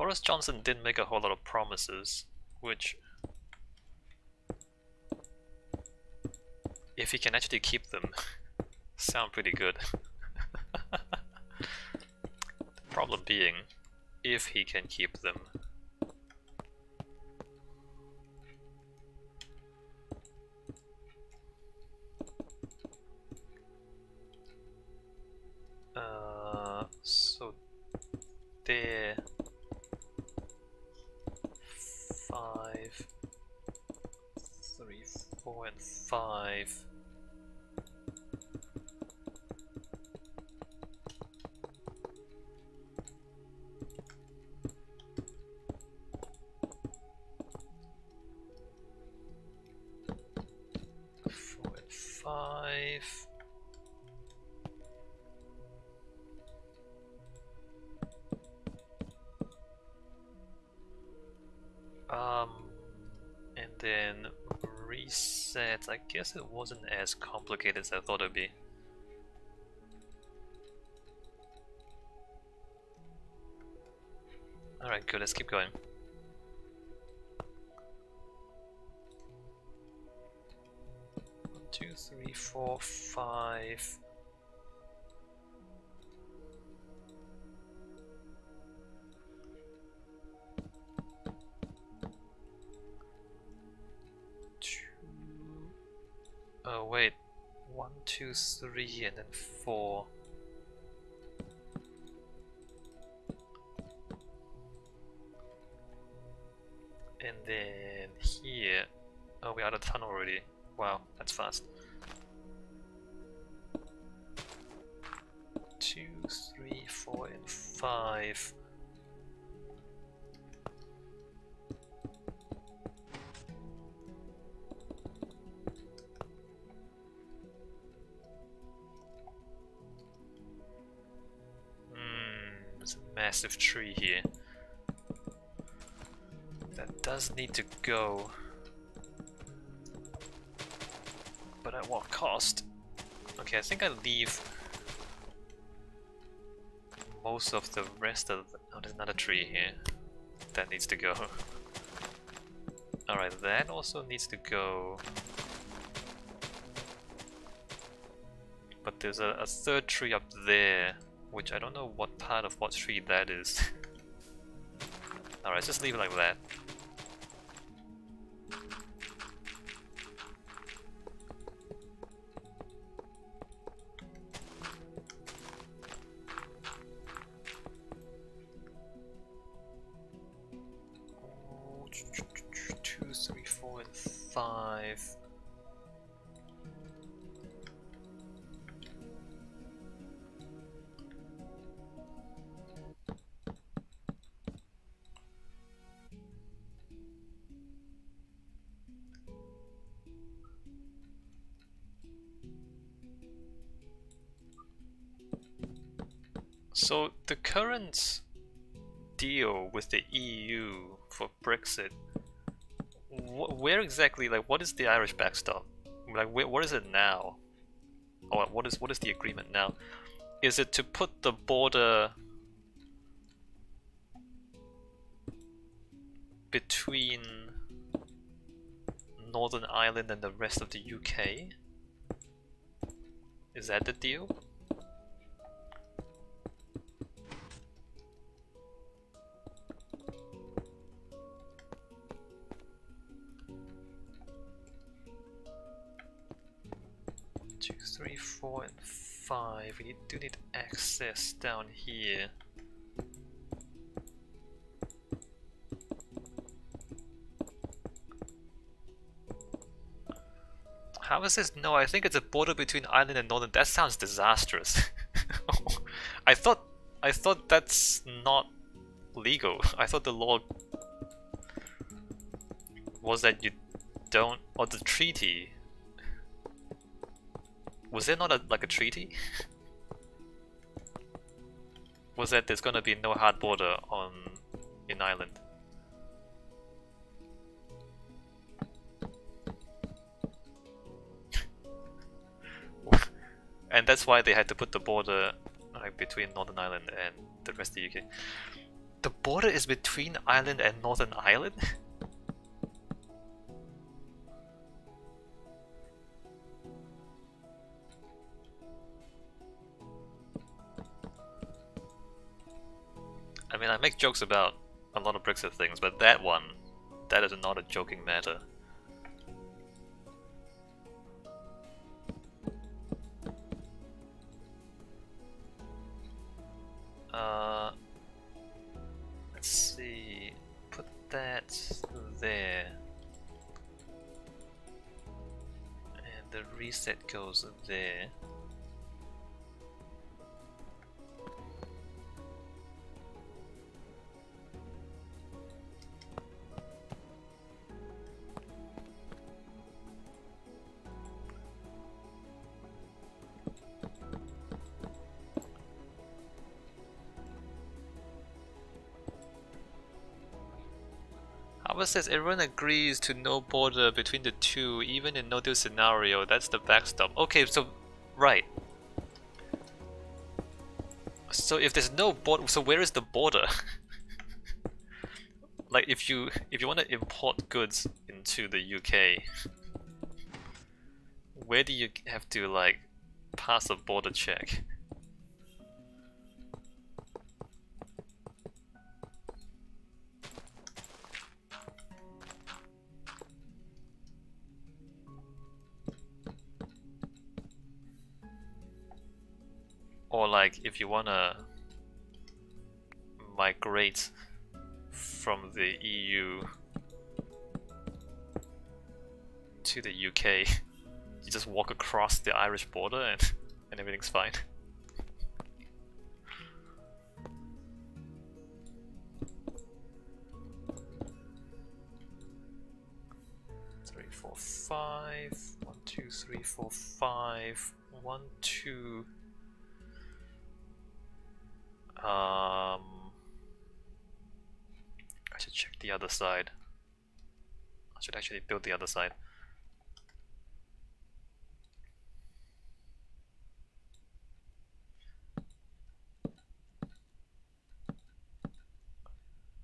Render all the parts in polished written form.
Boris Johnson didn't make a whole lot of promises, which, if he can actually keep them, sound pretty good. The problem being, if he can keep them. So there, 5, 3, 4, and 5. And then reset. I guess it wasn't as complicated as I thought it would be. Alright, good, let's keep going. One, 2, 3, 4, 5. Oh wait, 1, 2, 3, and then 4. And then here. Oh, we're out of tunnel already. Wow, that's fast. 2, 3, 4, and 5. There's a massive tree here. That does need to go. But at what cost? Okay, I think I leave most of the rest of the... Oh, there's another tree here. That needs to go. Alright, that also needs to go. But there's a third tree up there, which I don't know what part of what tree that is. Alright, just leave it like that. Two, 3, 4, and 5. So the current deal with the EU for Brexit, where exactly, like, what is the Irish backstop? Like, what is it now? Or what is the agreement now? Is it to put the border between Northern Ireland and the rest of the UK? Is that the deal? Two, 3, 4, and 5. We do need access down here. How is this? No, I think it's a border between Ireland and Northern. That sounds disastrous. I thought that's not legal. I thought the law was that you don't, or the treaty. Was there not like a treaty? Was that there's gonna be no hard border in Ireland? And that's why they had to put the border like between Northern Ireland and the rest of the UK. The border is between Ireland and Northern Ireland? I mean, I make jokes about a lot of Brexit things, but that is not a joking matter. Let's see, put that there. And the reset goes there. Howard says everyone agrees to no border between the two, even in no-deal scenario. That's the backstop. Okay, so right. So if there's no border, so where is the border? Like if you want to import goods into the UK, where do you have to like pass a border check? Or like if you wanna migrate from the EU to the UK, you just walk across the Irish border and everything's fine. Three, four, five. 1, 2, 3, 4, 5. 1, 2. I should check the other side. I should actually build the other side.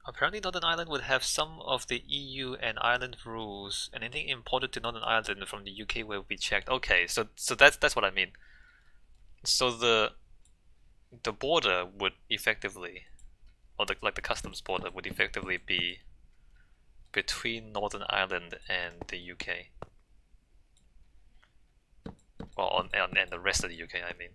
Apparently Northern Ireland would have some of the EU and Ireland rules, and anything imported to Northern Ireland from the UK will be checked. Okay, so that's what I mean. So the border would effectively, or the customs border would effectively be between Northern Ireland and the UK. Well, and the rest of the UK, I mean.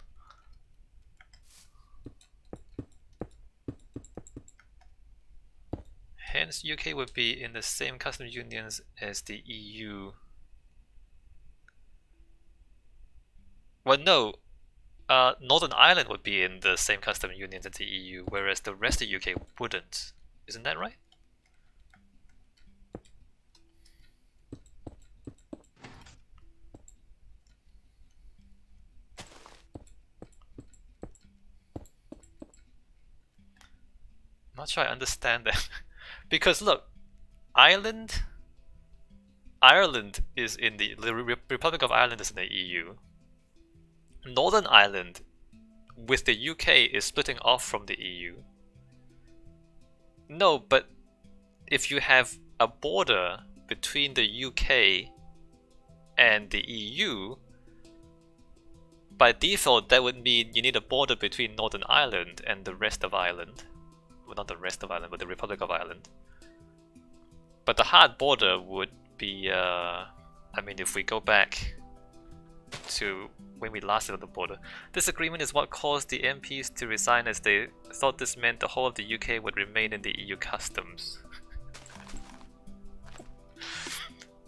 Hence, UK would be in the same customs unions as the EU. Well, no. Northern Ireland would be in the same customs unions as the EU, whereas the rest of the UK wouldn't. Isn't that right? I'm not sure I understand that. Because look, Ireland is in the Republic of Ireland is in the EU. Northern Ireland with the UK is splitting off from the EU. No, but if you have a border between the UK and the EU, by default that would mean you need a border between Northern Ireland and the rest of Ireland. Well, not the rest of Ireland, but the Republic of Ireland. But the hard border would be, I mean, if we go back to when we last did the border, this agreement is what caused the MPs to resign, as they thought this meant the whole of the UK would remain in the EU customs.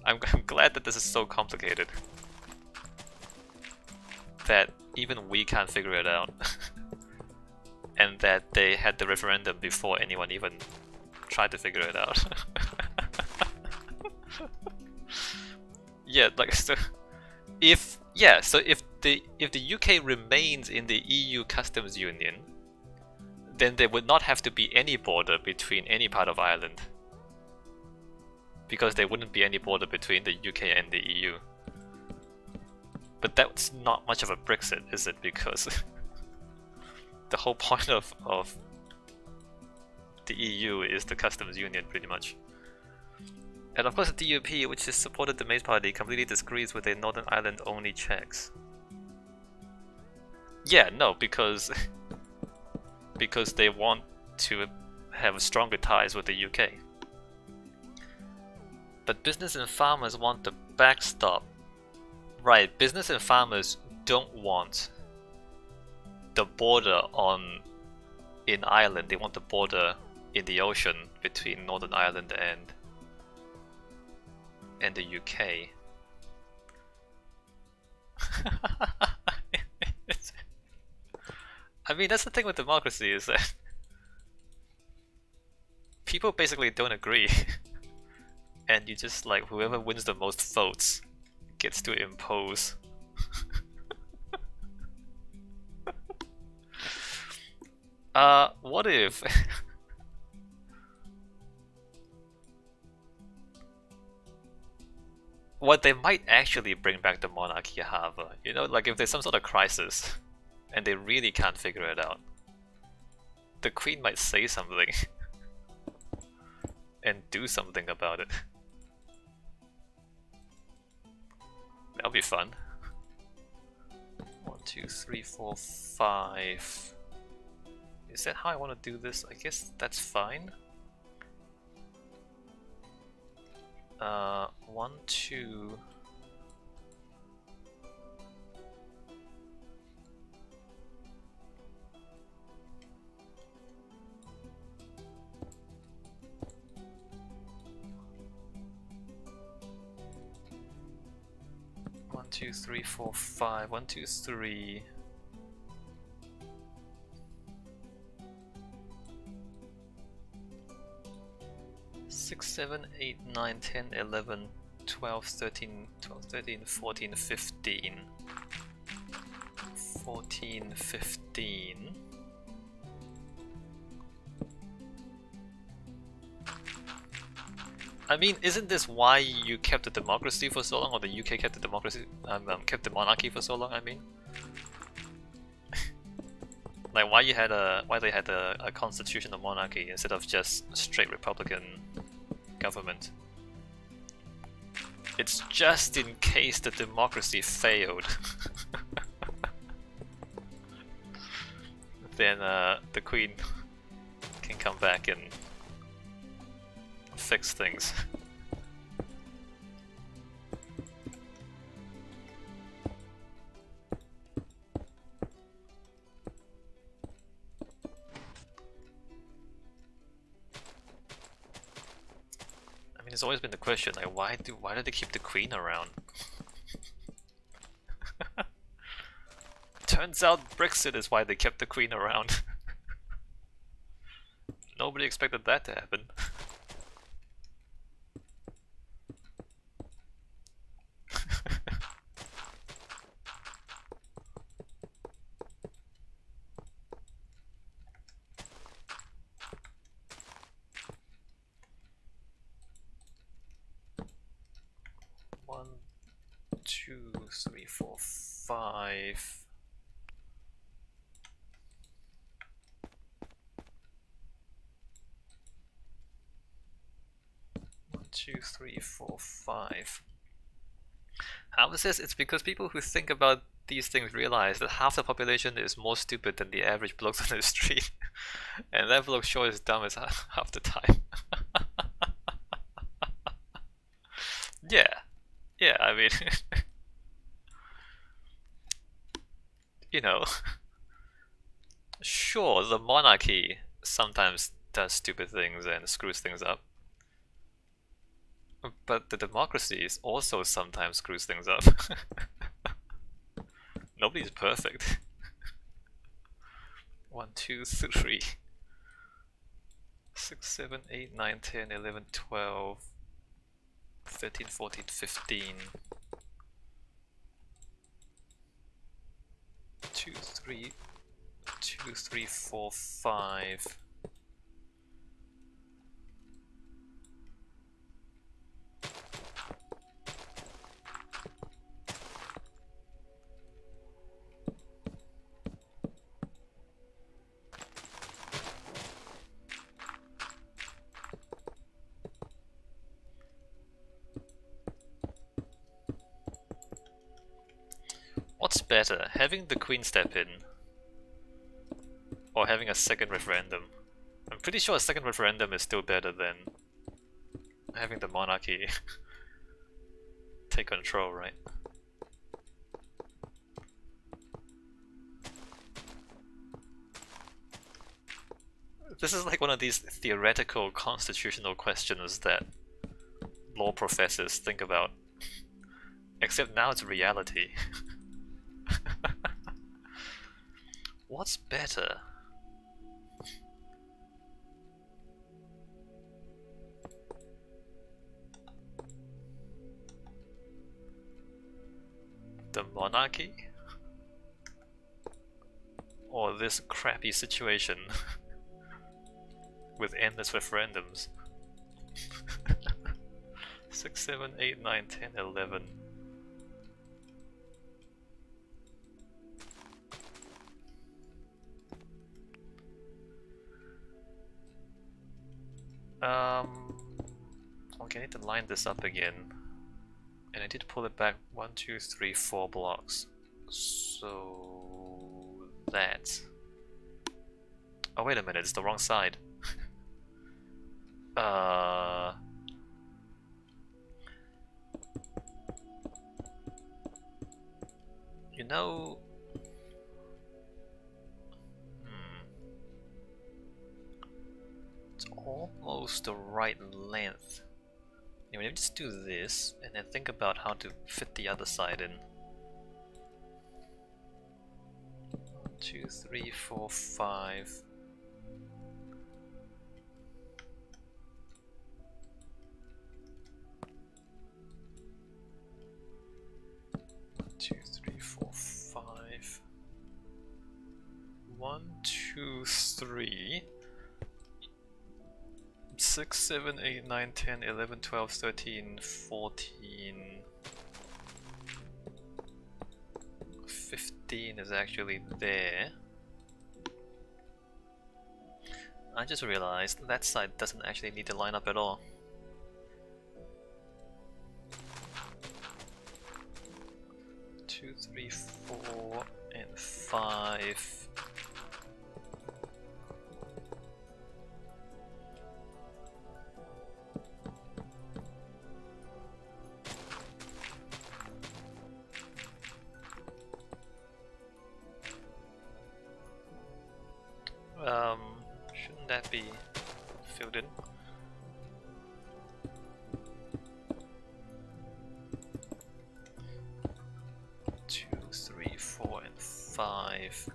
I'm glad that this is so complicated that even we can't figure it out. And that they had the referendum before anyone even tried to figure it out. Yeah, like so if the UK remains in the EU customs union, then there would not have to be any border between any part of Ireland, because there wouldn't be any border between the UK and the EU. But that's not much of a Brexit, is it? Because the whole point of the EU is the customs union, pretty much. And of course the DUP, which has supported the Maze Party, completely disagrees with the Northern Ireland only checks. Yeah, no, because they want to have stronger ties with the UK. But business and farmers want the backstop. Right, business and farmers don't want the border in Ireland. They want the border in the ocean between Northern Ireland and the UK. I mean, that's the thing with democracy, is that people basically don't agree. And you just, like, whoever wins the most votes gets to impose. What if... what they might actually bring back the monarchy, however, you know, like if there's some sort of crisis and they really can't figure it out, the Queen might say something and do something about it. That'll be fun. 1, 2, 3, 4, 5. Is that how I want to do this? I guess that's fine. 1, 2. One, 2, 3, 4, 5. 1, 2, 3. 6, 7, 8, 9, 10, 11, 12, 13, 14, 15. 14, 15. I mean, isn't this why you kept the democracy for so long, or the UK kept the democracy, kept the monarchy for so long? I mean, like why they had a constitutional monarchy instead of just straight republican government? It's just in case the democracy failed. Then the Queen can come back and fix things. I mean, it's always been the question, like, why do they keep the Queen around? Turns out Brexit is why they kept the Queen around. Nobody expected that to happen. One, 2, 3, 4, 5. 1, 2, 3, 4, 5. However, says it's because people who think about these things realize that half the population is more stupid than the average bloke on the street, and that bloke sure is dumb as half the time. Yeah, I mean, you know, sure, the monarchy sometimes does stupid things and screws things up, but the democracy also sometimes screws things up. Nobody's perfect. 1, 2, 3. 6, 7, 8, 9, 10, 11, 12, 13, 14, 15. 2, 3, 2, 3, 4, 5. better, having the Queen step in, or having a second referendum? I'm pretty sure a second referendum is still better than having the monarchy take control, right? This is like one of these theoretical constitutional questions that law professors think about. Except now it's reality. What's better? The monarchy? Or this crappy situation with endless referendums? 6, 7, 8, 9, 10, 11. Okay, I need to line this up again. And I need to pull it back 1, 2, 3, 4 blocks. So that. Oh wait a minute, it's the wrong side. You know, it's almost the right length. Anyway, let me just do this and then think about how to fit the other side in. 1, 2, 3, 4, 5. 2, 3, 4, 5. 1, 2, 3. 6, 7, 8, 9, 10, 11, 12, 13, 14. 15 is actually there. I just realized that side doesn't actually need to line up at all. Two, 3, 4, and 5. Shouldn't that be filled in? Two, 3, 4, and 5.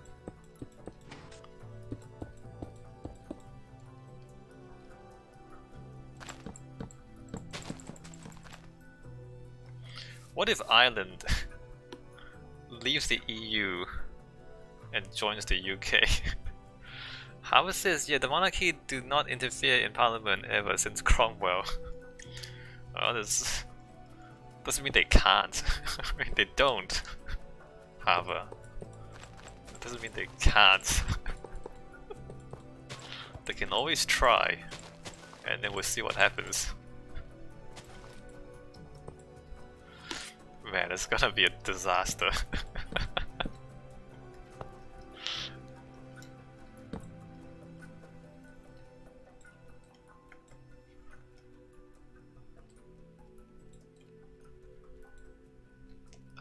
What if Ireland leaves the EU and joins the UK? Howard says, yeah, the monarchy do not interfere in parliament ever since Cromwell. Oh, this doesn't mean they can't. I mean, they don't. Harbour. It doesn't mean they can't. They can always try, and then we'll see what happens. Man, it's gonna be a disaster.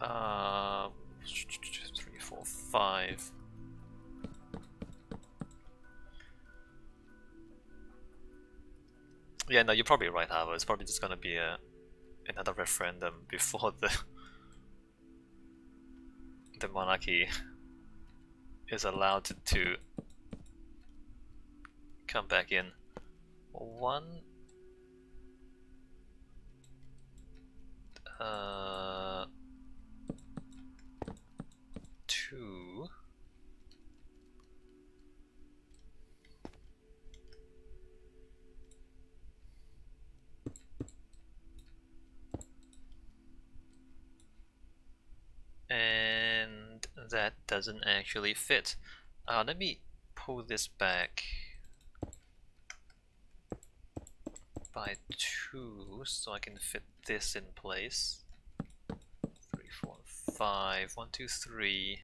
Uh, 3, 4, 5. Yeah, no, you're probably right, Harbour. It's probably just gonna be another referendum before the monarchy is allowed to come back in. 1, 2. And that doesn't actually fit. Let me pull this back by 2 so I can fit this in place. 3, 4, 5, 1, 2, 3.